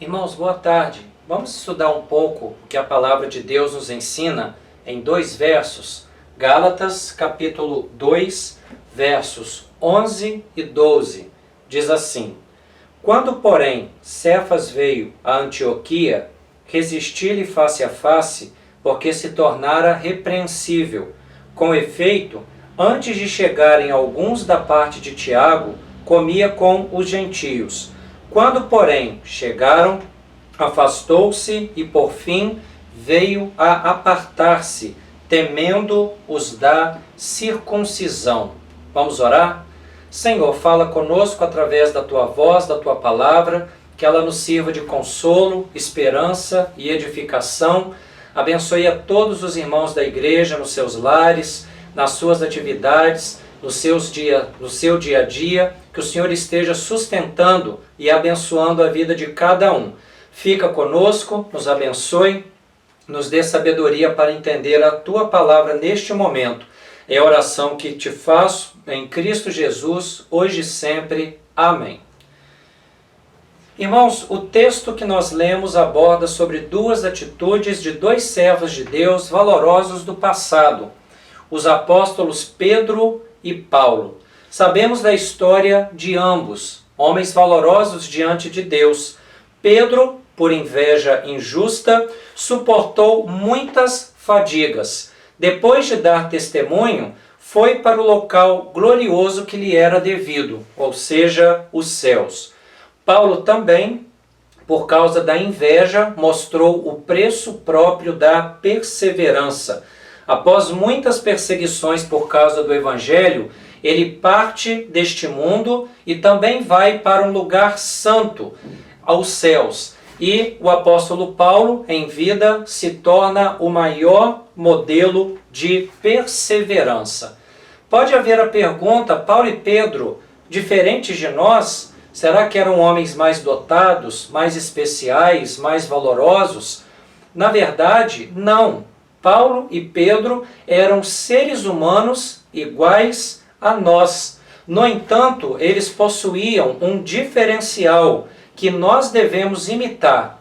Irmãos, boa tarde. Vamos estudar um pouco o que a palavra de Deus nos ensina em dois versos. Gálatas, capítulo 2, versos 11 e 12. Diz assim: Quando, porém, Cefas veio a Antioquia, resisti-lhe face a face, porque se tornara repreensível. Com efeito, antes de chegarem alguns da parte de Tiago, comia com os gentios. Quando, porém, chegaram, afastou-se e, por fim, veio a apartar-se, temendo os da circuncisão. Vamos orar? Senhor, fala conosco através da Tua voz, da Tua palavra, que ela nos sirva de consolo, esperança e edificação. Abençoe a todos os irmãos da igreja, nos seus lares, nas suas atividades, no seu dia a dia, que o Senhor esteja sustentando e abençoando a vida de cada um. Fica conosco, nos abençoe, nos dê sabedoria para entender a Tua palavra neste momento. É a oração que te faço em Cristo Jesus, hoje e sempre. Amém. Irmãos, o texto que nós lemos aborda sobre duas atitudes de dois servos de Deus valorosos do passado, os apóstolos Pedro e Paulo. Sabemos da história de ambos, homens valorosos diante de Deus. Pedro, por inveja injusta, suportou muitas fadigas. Depois de dar testemunho, foi para o local glorioso que lhe era devido, ou seja, os céus. Paulo também, por causa da inveja, mostrou o preço próprio da perseverança. Após muitas perseguições por causa do Evangelho, ele parte deste mundo e também vai para um lugar santo, aos céus. E o apóstolo Paulo, em vida, se torna o maior modelo de perseverança. Pode haver a pergunta: Paulo e Pedro, diferentes de nós, será que eram homens mais dotados, mais especiais, mais valorosos? Na verdade, não. Paulo e Pedro eram seres humanos iguais a nós. No entanto, eles possuíam um diferencial que nós devemos imitar.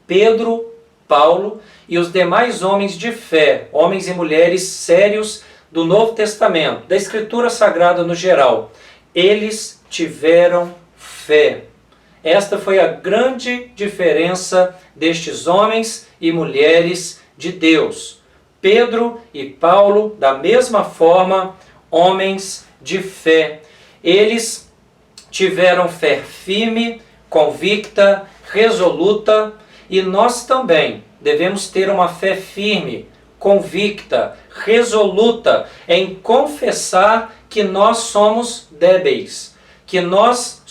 Pedro, Paulo e os demais homens de fé, homens e mulheres sérios do Novo Testamento, da Escritura Sagrada no geral, eles tiveram fé. Esta foi a grande diferença destes homens e mulheres de Deus. Pedro e Paulo, da mesma forma, homens de fé. Eles tiveram fé firme, convicta, resoluta, e nós também devemos ter uma fé firme, convicta, resoluta em confessar que nós somos débeis, que nós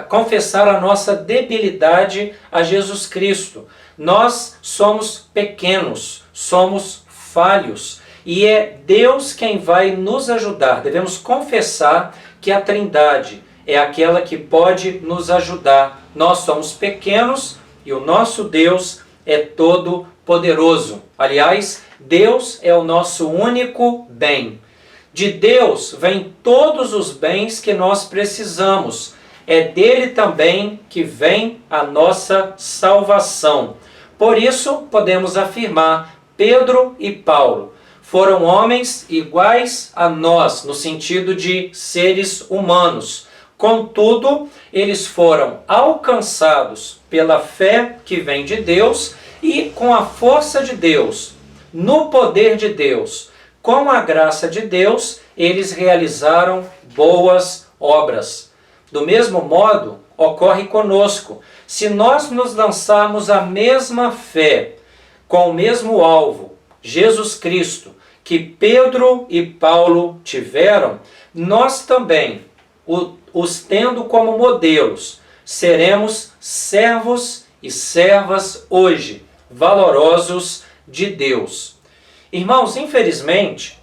confessar a nossa debilidade a Jesus Cristo. Nós somos pequenos, somos falhos, e é Deus quem vai nos ajudar. Devemos confessar que a Trindade é aquela que pode nos ajudar. Nós somos pequenos e o nosso Deus é todo poderoso. Aliás, Deus é o nosso único bem. De Deus vêm todos os bens que nós precisamos. É dele também que vem a nossa salvação. Por isso, podemos afirmar: Pedro e Paulo foram homens iguais a nós, no sentido de seres humanos. Contudo, eles foram alcançados pela fé que vem de Deus e com a força de Deus, no poder de Deus, com a graça de Deus, eles realizaram boas obras. Do mesmo modo, ocorre conosco. Se nós nos lançarmos a mesma fé, com o mesmo alvo, Jesus Cristo, que Pedro e Paulo tiveram, nós também, os tendo como modelos, seremos servos e servas hoje, valorosos de Deus. Irmãos, infelizmente,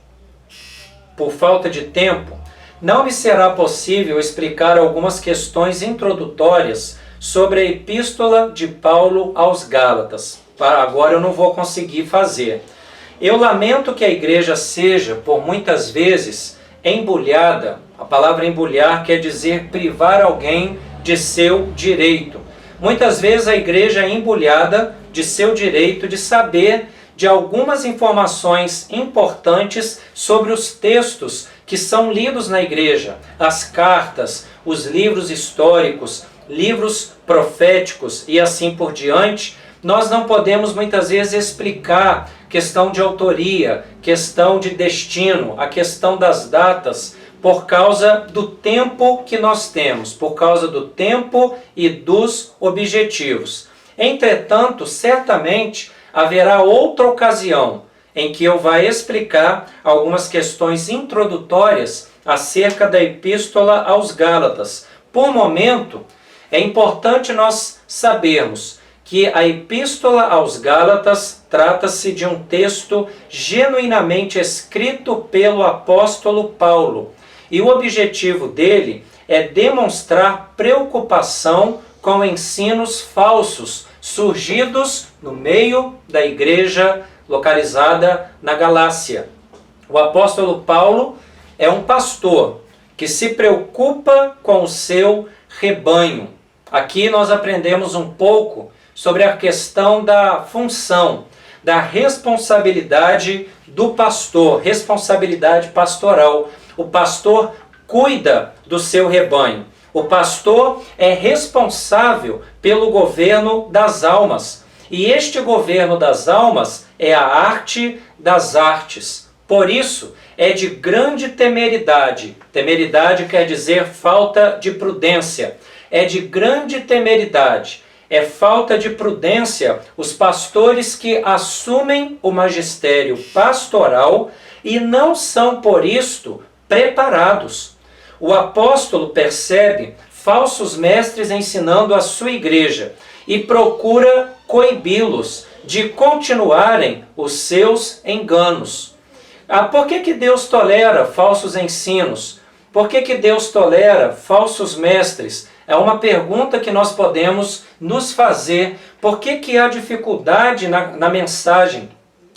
por falta de tempo, não me será possível explicar algumas questões introdutórias sobre a epístola de Paulo aos Gálatas. Para agora eu não vou conseguir fazer. Eu lamento que a igreja seja, por muitas vezes, embulhada. A palavra embulhar quer dizer privar alguém de seu direito. Muitas vezes a igreja é embrulhada de seu direito de saber de algumas informações importantes sobre os textos que são lidos na igreja, as cartas, os livros históricos, livros proféticos e assim por diante. Nós não podemos muitas vezes explicar questão de autoria, questão de destino, a questão das datas, por causa do tempo que nós temos, por causa do tempo e dos objetivos. Entretanto, certamente haverá outra ocasião em que eu vou explicar algumas questões introdutórias acerca da Epístola aos Gálatas. Por momento, é importante nós sabermos que a Epístola aos Gálatas trata-se de um texto genuinamente escrito pelo apóstolo Paulo. E o objetivo dele é demonstrar preocupação com ensinos falsos surgidos no meio da igreja localizada na Galácia. O apóstolo Paulo é um pastor que se preocupa com o seu rebanho. Aqui nós aprendemos um pouco sobre a questão da função, da responsabilidade do pastor, responsabilidade pastoral. O pastor cuida do seu rebanho. O pastor é responsável pelo governo das almas. E este governo das almas é a arte das artes. Por isso, é de grande temeridade. Temeridade quer dizer falta de prudência. É de grande temeridade. É falta de prudência os pastores que assumem o magistério pastoral e não são, por isto, preparados. O apóstolo percebe falsos mestres ensinando a sua igreja e procura coibi-los de continuarem os seus enganos. Por que Deus tolera falsos ensinos? Por que Deus tolera falsos mestres? É uma pergunta que nós podemos nos fazer. Por que há dificuldade na mensagem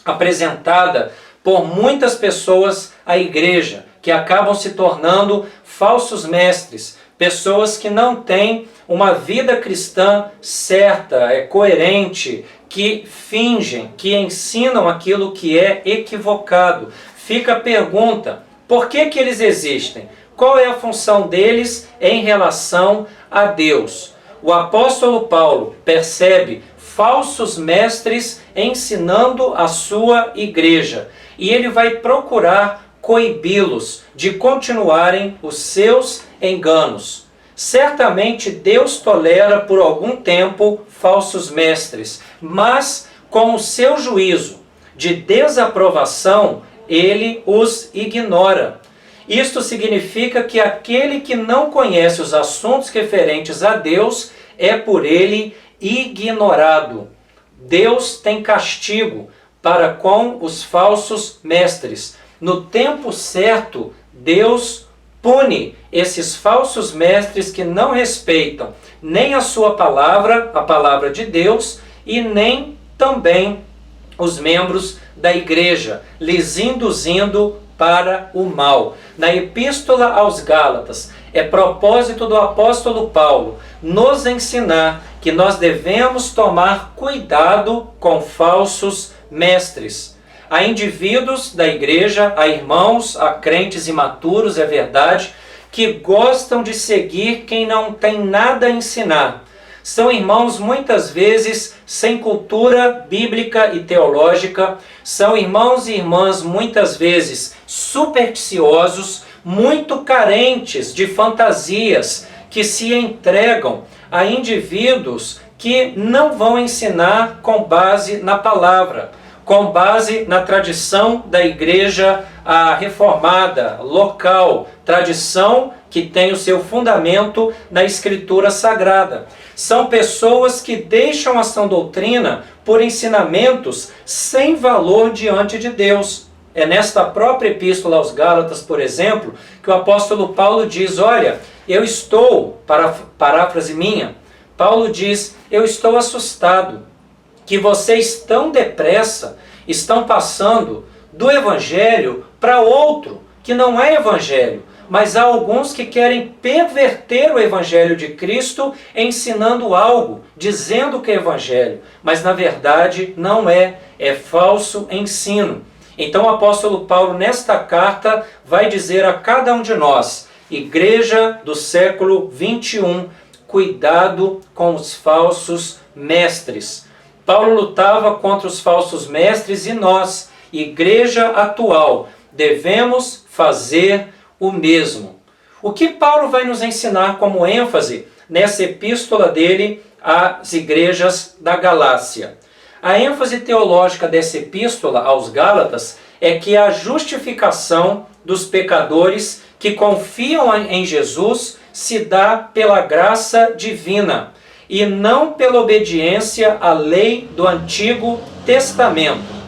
apresentada por muitas pessoas à igreja, que acabam se tornando falsos mestres, pessoas que não têm uma vida cristã certa, coerente, que fingem, que ensinam aquilo que é equivocado. Fica a pergunta, por que eles existem? Qual é a função deles em relação a Deus? O apóstolo Paulo percebe falsos mestres ensinando a sua igreja e ele vai procurar coibi-los de continuarem os seus enganos. Certamente Deus tolera por algum tempo falsos mestres, mas com o seu juízo de desaprovação, ele os ignora. Isto significa que aquele que não conhece os assuntos referentes a Deus é por ele ignorado. Deus tem castigo para com os falsos mestres. No tempo certo, Deus pune esses falsos mestres que não respeitam nem a sua palavra, a palavra de Deus, e nem também os membros da igreja, lhes induzindo para o mal. Na Epístola aos Gálatas, é propósito do apóstolo Paulo nos ensinar que nós devemos tomar cuidado com falsos mestres. Há indivíduos da igreja, há irmãos, há crentes imaturos, é verdade, que gostam de seguir quem não tem nada a ensinar. São irmãos muitas vezes sem cultura bíblica e teológica, são irmãos e irmãs muitas vezes supersticiosos, muito carentes de fantasias, que se entregam a indivíduos que não vão ensinar com base na palavra, com base na tradição da igreja reformada, local, tradição que tem o seu fundamento na Escritura Sagrada. São pessoas que deixam a sã doutrina por ensinamentos sem valor diante de Deus. É nesta própria Epístola aos Gálatas, por exemplo, que o apóstolo Paulo diz, olha, eu estou, paráfrase minha, Paulo diz, eu estou assustado que vocês tão depressa estão passando do evangelho para outro, que não é evangelho. mas há alguns que querem perverter o Evangelho de Cristo ensinando algo, dizendo que é Evangelho, mas na verdade não é falso ensino. Então o apóstolo Paulo, nesta carta, vai dizer a cada um de nós, igreja do século 21, cuidado com os falsos mestres. Paulo lutava contra os falsos mestres e nós, igreja atual, devemos fazer o mesmo. O que Paulo vai nos ensinar como ênfase nessa epístola dele às igrejas da Galácia? A ênfase teológica dessa epístola aos Gálatas é que a justificação dos pecadores que confiam em Jesus se dá pela graça divina e não pela obediência à lei do Antigo Testamento.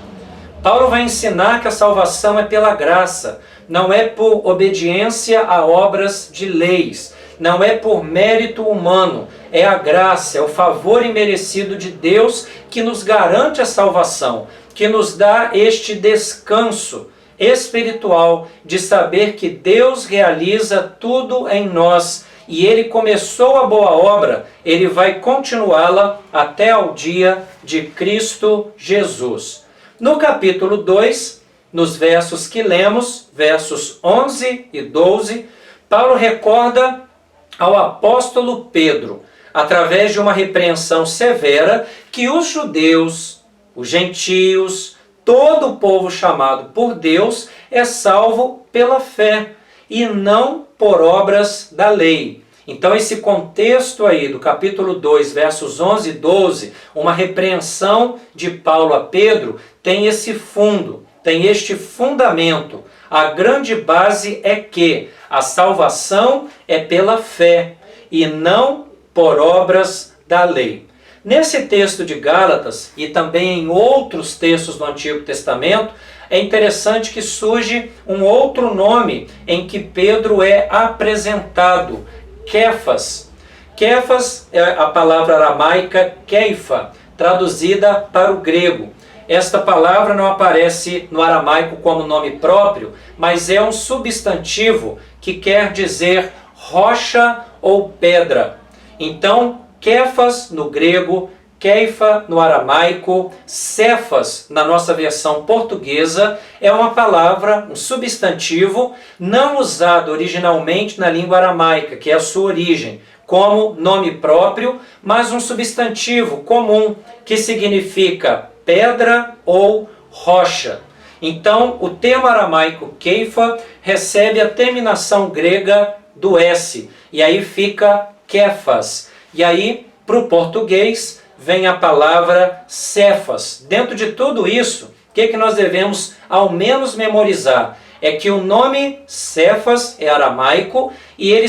Paulo vai ensinar que a salvação é pela graça, não é por obediência a obras de leis, não é por mérito humano, é a graça, é o favor imerecido de Deus que nos garante a salvação, que nos dá este descanso espiritual de saber que Deus realiza tudo em nós e Ele começou a boa obra, Ele vai continuá-la até ao dia de Cristo Jesus. No capítulo 2, nos versos que lemos, versos 11 e 12, Paulo recorda ao apóstolo Pedro, através de uma repreensão severa, que os judeus, os gentios, todo o povo chamado por Deus é salvo pela fé e não por obras da lei. Então esse contexto aí do capítulo 2, versos 11 e 12, uma repreensão de Paulo a Pedro, tem esse fundo, tem este fundamento. A grande base é que a salvação é pela fé e não por obras da lei. Nesse texto de Gálatas e também em outros textos do Antigo Testamento, é interessante que surge um outro nome em que Pedro é apresentado, Kéfas. Kéfas é a palavra aramaica Keifa, traduzida para o grego. Esta palavra não aparece no aramaico como nome próprio, mas é um substantivo que quer dizer rocha ou pedra. Então, Kéfas no grego, Keifa no aramaico, Cefas na nossa versão portuguesa, é uma palavra, um substantivo, não usado originalmente na língua aramaica, que é a sua origem, como nome próprio, mas um substantivo comum, que significa pedra ou rocha. Então, o termo aramaico Keifa recebe a terminação grega do S, e aí fica Kéfas. E aí, para o português, vem a palavra Cefas. Dentro de tudo isso, o que nós devemos ao menos memorizar? É que o nome Cefas é aramaico e ele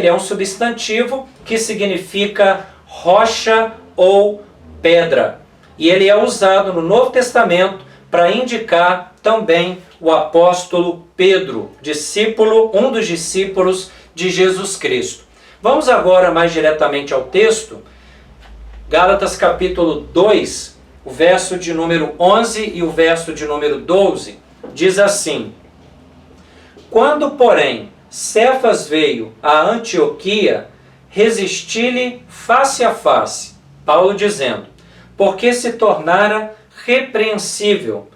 é um substantivo que significa rocha ou pedra. E ele é usado no Novo Testamento para indicar também o apóstolo Pedro, um dos discípulos de Jesus Cristo. Vamos agora mais diretamente ao texto, Gálatas capítulo 2, o verso de número 11 e o verso de número 12, diz assim: Quando, porém, Cefas veio a Antioquia, resisti-lhe face a face, Paulo dizendo, porque se tornara repreensível.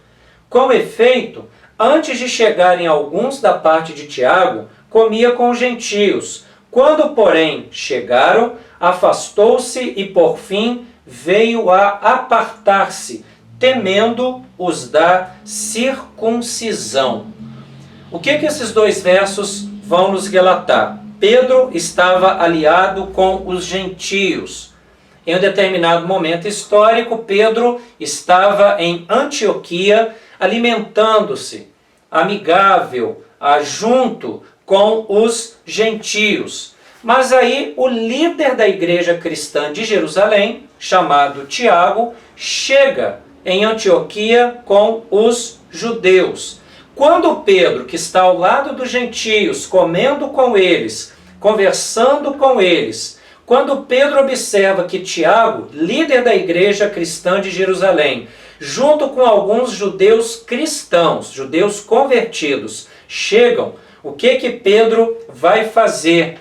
Com efeito, antes de chegarem alguns da parte de Tiago, comia com os gentios. Quando, porém, chegaram, afastou-se e, por fim, veio a apartar-se, temendo os da circuncisão. O que esses dois versos vão nos relatar? Pedro estava aliado com os gentios. Em um determinado momento histórico, Pedro estava em Antioquia, alimentando-se, amigável, junto com os gentios. Mas aí o líder da igreja cristã de Jerusalém, chamado Tiago, chega em Antioquia com os judeus. Quando Pedro, que está ao lado dos gentios, comendo com eles, conversando com eles, quando Pedro observa que Tiago, líder da igreja cristã de Jerusalém, junto com alguns judeus cristãos, judeus convertidos, chegam, O que Pedro vai fazer?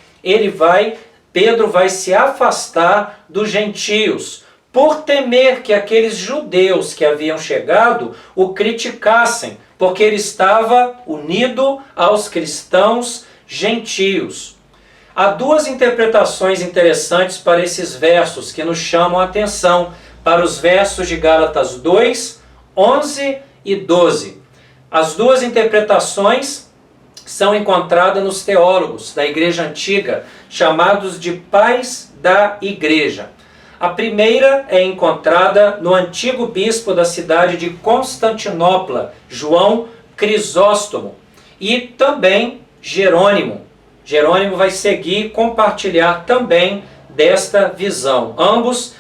Pedro vai se afastar dos gentios, por temer que aqueles judeus que haviam chegado o criticassem, porque ele estava unido aos cristãos gentios. Há duas interpretações interessantes para esses versos que nos chamam a atenção, para os versos de Gálatas 2, 11 e 12. As duas interpretações são encontradas nos teólogos da Igreja Antiga, chamados de pais da Igreja. A primeira é encontrada no antigo bispo da cidade de Constantinopla, João Crisóstomo, e também Jerônimo. Jerônimo vai seguir e compartilhar também desta visão. Ambos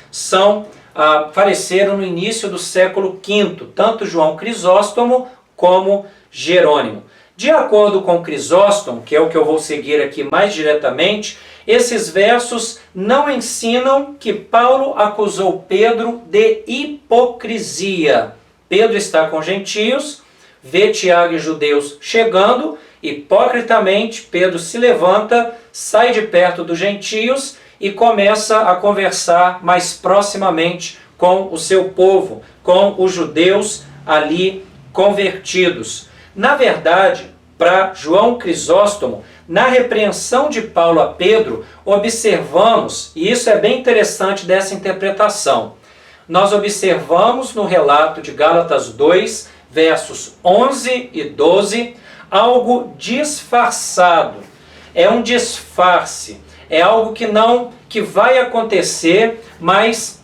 faleceram no início do século V, tanto João Crisóstomo como Jerônimo. De acordo com Crisóstomo, que é o que eu vou seguir aqui mais diretamente, esses versos não ensinam que Paulo acusou Pedro de hipocrisia. Pedro está com gentios, vê Tiago e judeus chegando, hipocritamente Pedro se levanta, sai de perto dos gentios e começa a conversar mais proximamente com o seu povo, com os judeus ali convertidos. Na verdade, para João Crisóstomo, na repreensão de Paulo a Pedro, observamos, e isso é bem interessante dessa interpretação, nós observamos no relato de Gálatas 2, versos 11 e 12, algo disfarçado. É um disfarce, é algo que vai acontecer, mas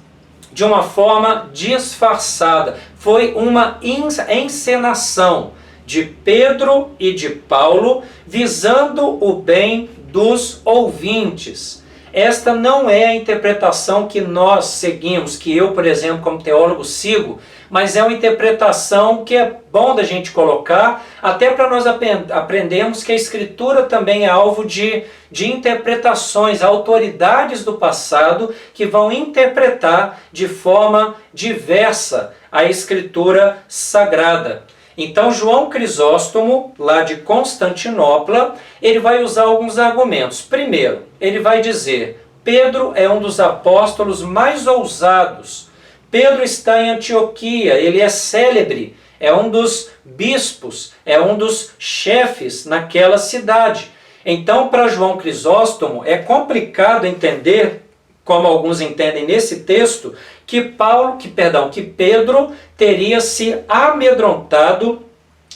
de uma forma disfarçada. Foi uma encenação de Pedro e de Paulo, visando o bem dos ouvintes. Esta não é a interpretação que nós seguimos, que eu, por exemplo, como teólogo sigo, mas é uma interpretação que é bom da gente colocar, até para nós aprendermos que a Escritura também é alvo de interpretações, autoridades do passado que vão interpretar de forma diversa a Escritura Sagrada. Então, João Crisóstomo, lá de Constantinopla, ele vai usar alguns argumentos. Primeiro, ele vai dizer: Pedro é um dos apóstolos mais ousados. Pedro está em Antioquia, ele é célebre, é um dos bispos, é um dos chefes naquela cidade. Então, para João Crisóstomo, é complicado entender, como alguns entendem nesse texto, que Pedro teria se amedrontado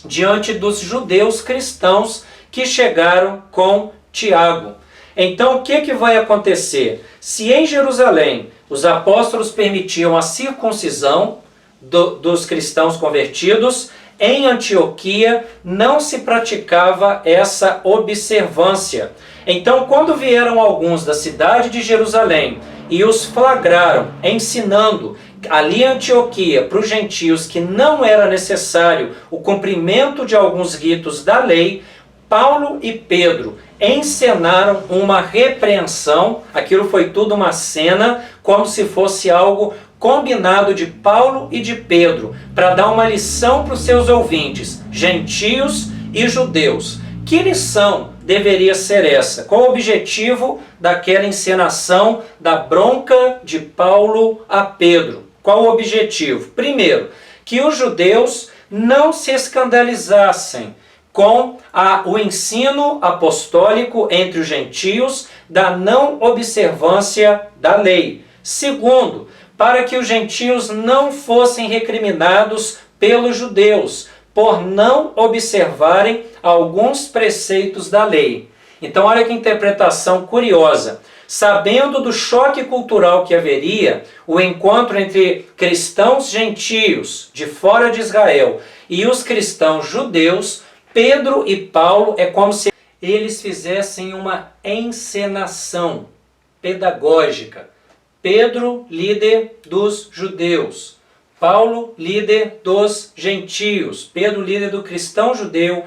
diante dos judeus cristãos que chegaram com Tiago. Então, o que vai acontecer? Se em Jerusalém os apóstolos permitiam a circuncisão dos cristãos convertidos, em Antioquia não se praticava essa observância. Então, quando vieram alguns da cidade de Jerusalém e os flagraram ensinando ali em Antioquia para os gentios que não era necessário o cumprimento de alguns ritos da lei, Paulo e Pedro encenaram uma repreensão. Aquilo foi tudo uma cena, como se fosse algo combinado de Paulo e de Pedro, para dar uma lição para os seus ouvintes, gentios e judeus. Que lição deveria ser essa? Qual o objetivo daquela encenação da bronca de Paulo a Pedro? Qual o objetivo? Primeiro, que os judeus não se escandalizassem com o ensino apostólico entre os gentios da não observância da lei. Segundo, para que os gentios não fossem recriminados pelos judeus por não observarem alguns preceitos da lei. Então, olha que interpretação curiosa. Sabendo do choque cultural que haveria, o encontro entre cristãos gentios de fora de Israel e os cristãos judeus, Pedro e Paulo é como se eles fizessem uma encenação pedagógica. Pedro, líder dos judeus. Paulo, líder dos gentios. Pedro, líder do cristão judeu.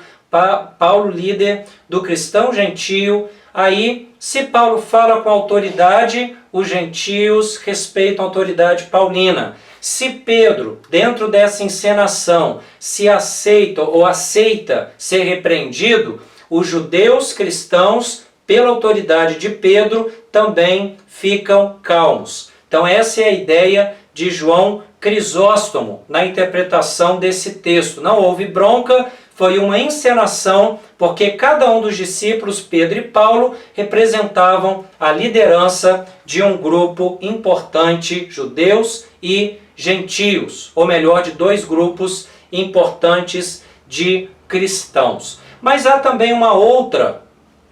Paulo, líder do cristão gentio. Aí, se Paulo fala com autoridade, os gentios respeitam a autoridade paulina. Se Pedro, dentro dessa encenação, se aceita ou aceita ser repreendido, os judeus cristãos, pela autoridade de Pedro, também ficam calmos. Então essa é a ideia de João Crisóstomo na interpretação desse texto. Não houve bronca, foi uma encenação, porque cada um dos discípulos, Pedro e Paulo, representavam a liderança de um grupo importante, judeus e gentios, ou melhor, de dois grupos importantes de cristãos. Mas há também uma outra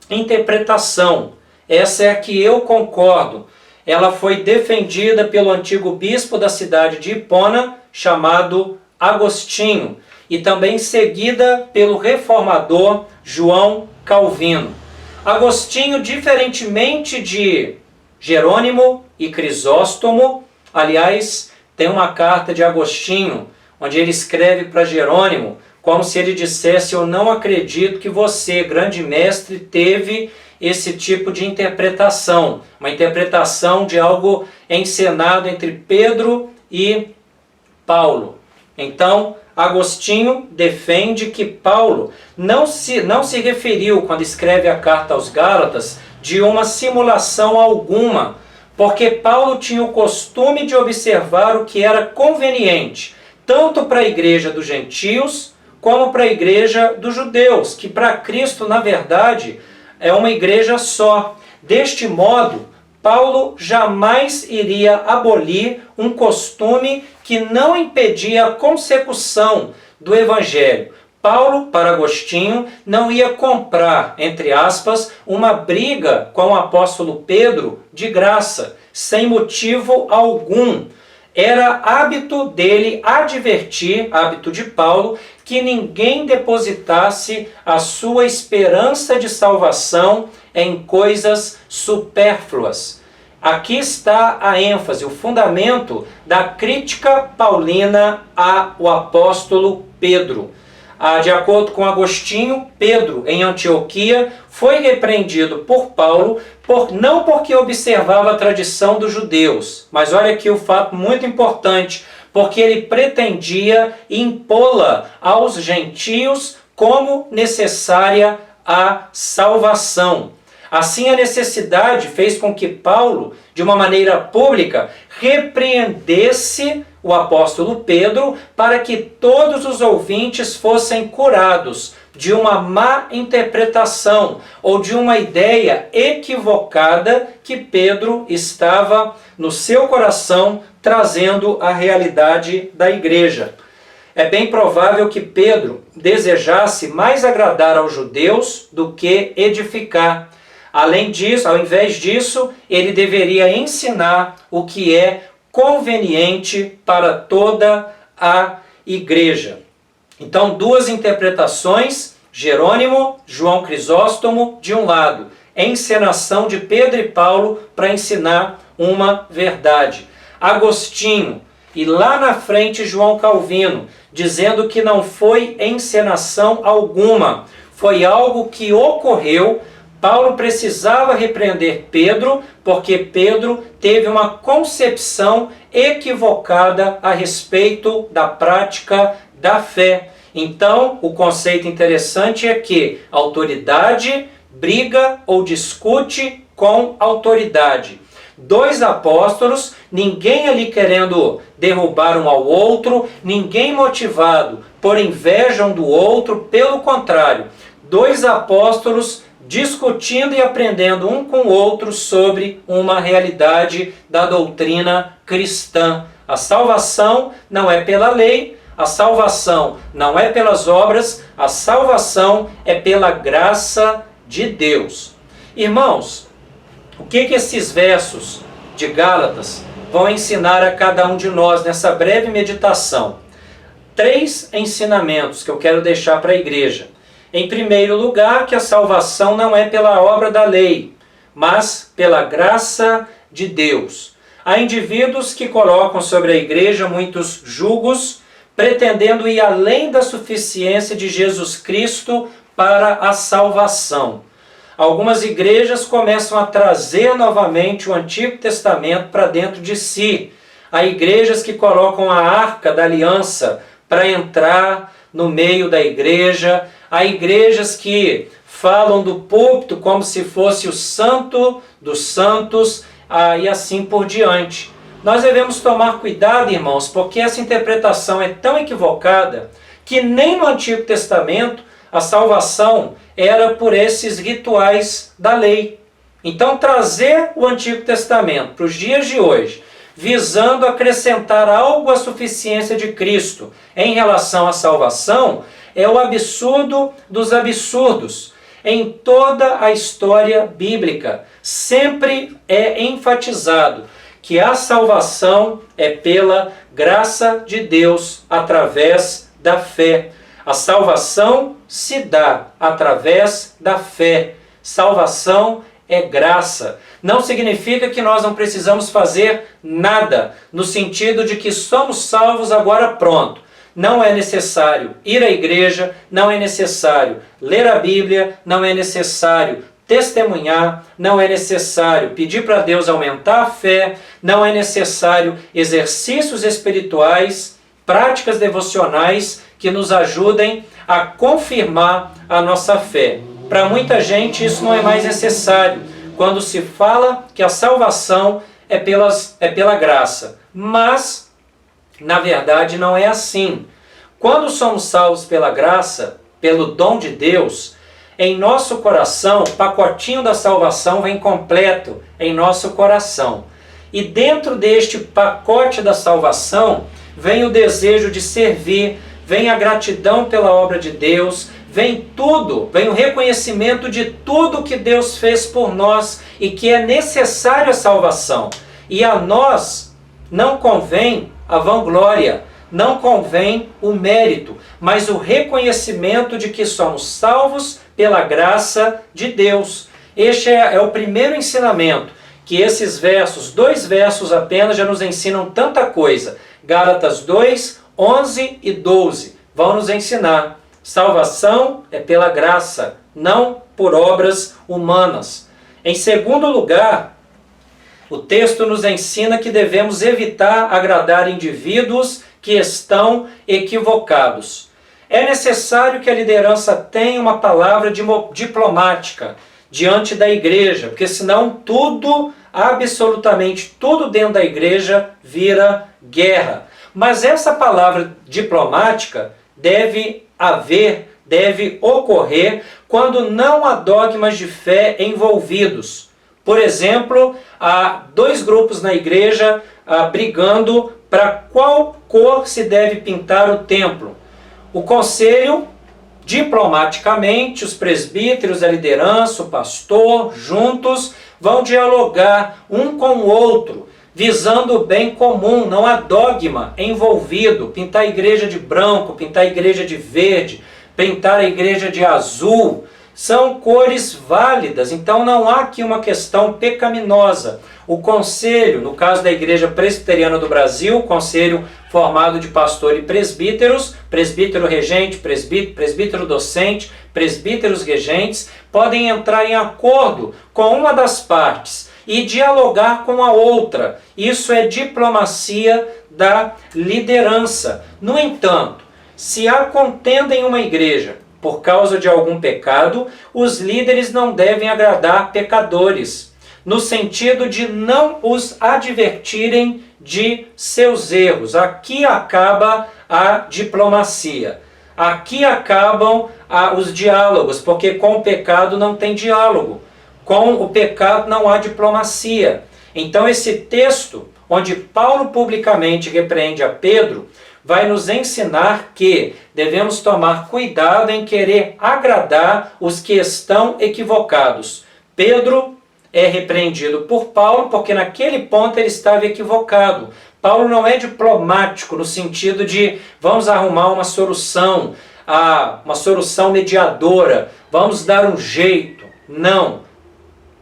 interpretação, essa é a que eu concordo. Ela foi defendida pelo antigo bispo da cidade de Hipona, chamado Agostinho, e também seguida pelo reformador João Calvino. Agostinho, diferentemente de Jerônimo e Crisóstomo, aliás, tem uma carta de Agostinho, onde ele escreve para Jerônimo, como se ele dissesse: eu não acredito que você, grande mestre, teve esse tipo de interpretação, uma interpretação de algo encenado entre Pedro e Paulo. Então, Agostinho defende que Paulo não se referiu, quando escreve a carta aos Gálatas, de uma simulação alguma, porque Paulo tinha o costume de observar o que era conveniente, tanto para a igreja dos gentios, como para a igreja dos judeus, que para Cristo, na verdade, é uma igreja só. Deste modo, Paulo jamais iria abolir um costume que não impedia a consecução do Evangelho. Paulo, para Agostinho, não ia comprar, entre aspas, uma briga com o apóstolo Pedro de graça, sem motivo algum. Era hábito dele advertir, hábito de Paulo, que ninguém depositasse a sua esperança de salvação em coisas supérfluas. Aqui está a ênfase, o fundamento da crítica paulina ao apóstolo Pedro. De acordo com Agostinho, Pedro, em Antioquia, foi repreendido por Paulo, não porque observava a tradição dos judeus, mas olha aqui o fato muito importante, porque ele pretendia impô-la aos gentios como necessária a salvação. Assim, a necessidade fez com que Paulo, de uma maneira pública, repreendesse o apóstolo Pedro para que todos os ouvintes fossem curados de uma má interpretação ou de uma ideia equivocada que Pedro estava no seu coração trazendo à realidade da igreja. É bem provável que Pedro desejasse mais agradar aos judeus do que edificar. Além disso, ao invés disso, ele deveria ensinar o que é conveniente para toda a igreja. Então, duas interpretações, Jerônimo, João Crisóstomo, de um lado, encenação de Pedro e Paulo para ensinar uma verdade. Agostinho, e lá na frente João Calvino, dizendo que não foi encenação alguma, foi algo que ocorreu. Paulo precisava repreender Pedro, porque Pedro teve uma concepção equivocada a respeito da prática da fé. Então, o conceito interessante é que autoridade briga ou discute com autoridade. Dois apóstolos, ninguém ali querendo derrubar um ao outro, ninguém motivado por inveja um do outro, pelo contrário, dois apóstolos discutindo e aprendendo um com o outro sobre uma realidade da doutrina cristã. A salvação não é pela lei, a salvação não é pelas obras, a salvação é pela graça de Deus. Irmãos, o que esses versos de Gálatas vão ensinar a cada um de nós nessa breve meditação? 3 ensinamentos que eu quero deixar para a igreja. Em primeiro lugar, que a salvação não é pela obra da lei, mas pela graça de Deus. Há indivíduos que colocam sobre a igreja muitos julgos, pretendendo ir além da suficiência de Jesus Cristo para a salvação. Algumas igrejas começam a trazer novamente o Antigo Testamento para dentro de si. Há igrejas que colocam a Arca da Aliança para entrar no meio da igreja. Há igrejas que falam do púlpito como se fosse o santo dos santos, e assim por diante. Nós devemos tomar cuidado, irmãos, porque essa interpretação é tão equivocada que nem no Antigo Testamento a salvação era por esses rituais da lei. Então, trazer o Antigo Testamento para os dias de hoje, visando acrescentar algo à suficiência de Cristo em relação à salvação, é o absurdo dos absurdos. Em toda a história bíblica, sempre é enfatizado que a salvação é pela graça de Deus através da fé. A salvação se dá através da fé. Salvação é graça. Não significa que nós não precisamos fazer nada, no sentido de que somos salvos agora pronto. Não é necessário ir à igreja, não é necessário ler a Bíblia, não é necessário testemunhar, não é necessário pedir para Deus aumentar a fé, não é necessário exercícios espirituais, práticas devocionais que nos ajudem a confirmar a nossa fé. Para muita gente isso não é mais necessário, quando se fala que a salvação é pela graça. Mas, na verdade, não é assim. Quando somos salvos pela graça, pelo dom de Deus, em nosso coração, o pacotinho da salvação vem completo em nosso coração. E dentro deste pacote da salvação, vem o desejo de servir, vem a gratidão pela obra de Deus, vem tudo, vem o reconhecimento de tudo que Deus fez por nós e que é necessário a salvação. E a nós não convém a vanglória, não convém o mérito, mas o reconhecimento de que somos salvos pela graça de Deus. Este é o primeiro ensinamento, que esses versos, 2 versos apenas, já nos ensinam tanta coisa. Gálatas 2, 11 e 12 vão nos ensinar. Salvação é pela graça, não por obras humanas. Em segundo lugar, o texto nos ensina que devemos evitar agradar indivíduos que estão equivocados. É necessário que a liderança tenha uma palavra diplomática diante da igreja, porque senão tudo, absolutamente tudo dentro da igreja vira guerra. Mas essa palavra diplomática deve ocorrer quando não há dogmas de fé envolvidos. Por exemplo, há 2 grupos na igreja brigando para qual cor se deve pintar o templo. O conselho, diplomaticamente, os presbíteros, a liderança, o pastor, juntos, vão dialogar um com o outro, visando o bem comum. Não há dogma envolvido. Pintar a igreja de branco, pintar a igreja de verde, pintar a igreja de azul, são cores válidas, então não há aqui uma questão pecaminosa. O conselho, no caso da Igreja Presbiteriana do Brasil, conselho formado de pastor e presbíteros, presbítero regente, presbítero docente, presbíteros regentes, podem entrar em acordo com uma das partes e dialogar com a outra. Isso é diplomacia da liderança. No entanto, se há contenda em uma igreja por causa de algum pecado, os líderes não devem agradar pecadores, no sentido de não os advertirem de seus erros. Aqui acaba a diplomacia. Aqui acabam os diálogos, porque com o pecado não tem diálogo. Com o pecado não há diplomacia. Então esse texto, onde Paulo publicamente repreende a Pedro, vai nos ensinar que devemos tomar cuidado em querer agradar os que estão equivocados. Pedro é repreendido por Paulo porque naquele ponto ele estava equivocado. Paulo não é diplomático no sentido de vamos arrumar uma solução mediadora, vamos dar um jeito. Não.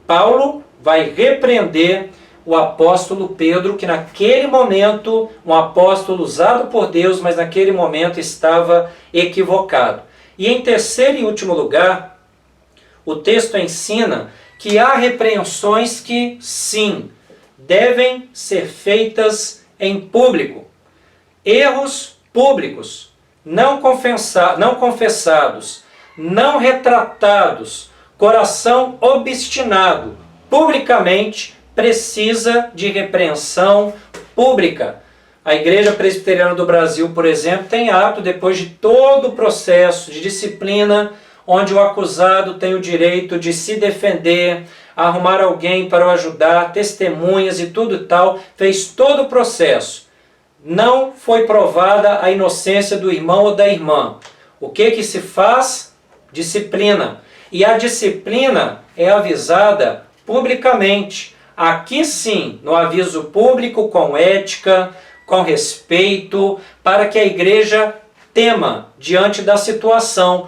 Paulo vai repreender o apóstolo Pedro, que naquele momento, um apóstolo usado por Deus, mas naquele momento estava equivocado. E em terceiro e último lugar, o texto ensina que há repreensões que, sim, devem ser feitas em público. Erros públicos, não confessados, não retratados, coração obstinado, publicamente precisa de repreensão pública. A Igreja Presbiteriana do Brasil, por exemplo, tem ato, depois de todo o processo de disciplina, onde o acusado tem o direito de se defender, arrumar alguém para o ajudar, testemunhas e tudo e tal, fez todo o processo. Não foi provada a inocência do irmão ou da irmã. O que se faz? Disciplina. E a disciplina é avisada publicamente. Aqui sim, no aviso público, com ética, com respeito, para que a igreja tema diante da situação.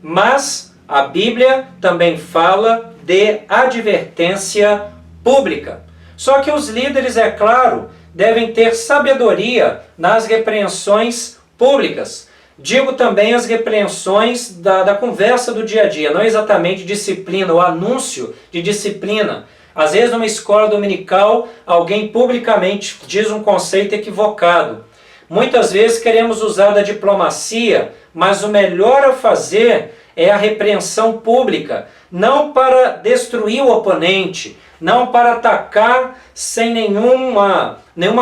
Mas a Bíblia também fala de advertência pública. Só que os líderes, é claro, devem ter sabedoria nas repreensões públicas. Digo também as repreensões da conversa do dia a dia, não exatamente disciplina, o anúncio de disciplina. Às vezes, numa escola dominical, alguém publicamente diz um conceito equivocado. Muitas vezes queremos usar da diplomacia, mas o melhor a fazer é a repreensão pública, não para destruir o oponente, não para atacar sem nenhuma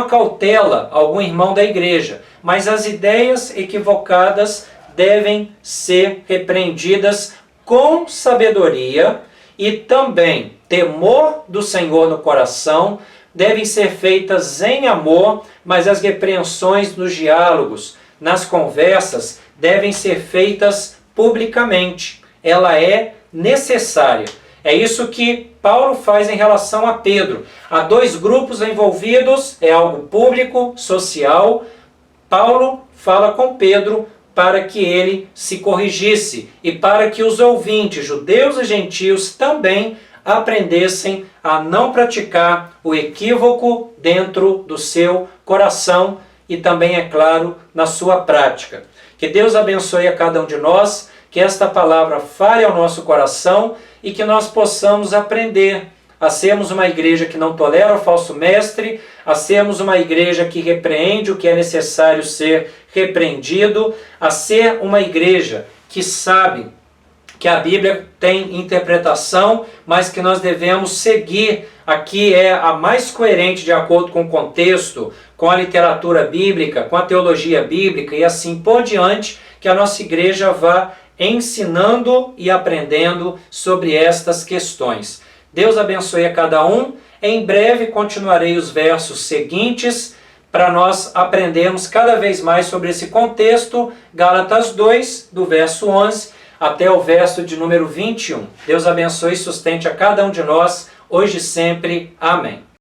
cautela algum irmão da igreja, mas as ideias equivocadas devem ser repreendidas com sabedoria e também temor do Senhor no coração, devem ser feitas em amor, mas as repreensões nos diálogos, nas conversas, devem ser feitas publicamente. Ela é necessária. É isso que Paulo faz em relação a Pedro. Há dois grupos envolvidos, é algo público, social. Paulo fala com Pedro para que ele se corrigisse e para que os ouvintes, judeus e gentios, também aprendessem a não praticar o equívoco dentro do seu coração e também, é claro, na sua prática. Que Deus abençoe a cada um de nós, que esta palavra fale ao nosso coração e que nós possamos aprender a sermos uma igreja que não tolera o falso mestre, a sermos uma igreja que repreende o que é necessário ser repreendido, a ser uma igreja que sabe que a Bíblia tem interpretação, mas que nós devemos seguir. Aqui é a mais coerente de acordo com o contexto, com a literatura bíblica, com a teologia bíblica e assim por diante, que a nossa igreja vá ensinando e aprendendo sobre estas questões. Deus abençoe a cada um. Em breve continuarei os versos seguintes para nós aprendermos cada vez mais sobre esse contexto. Gálatas 2, do verso 11 até o verso de número 21. Deus abençoe e sustente a cada um de nós, hoje e sempre. Amém.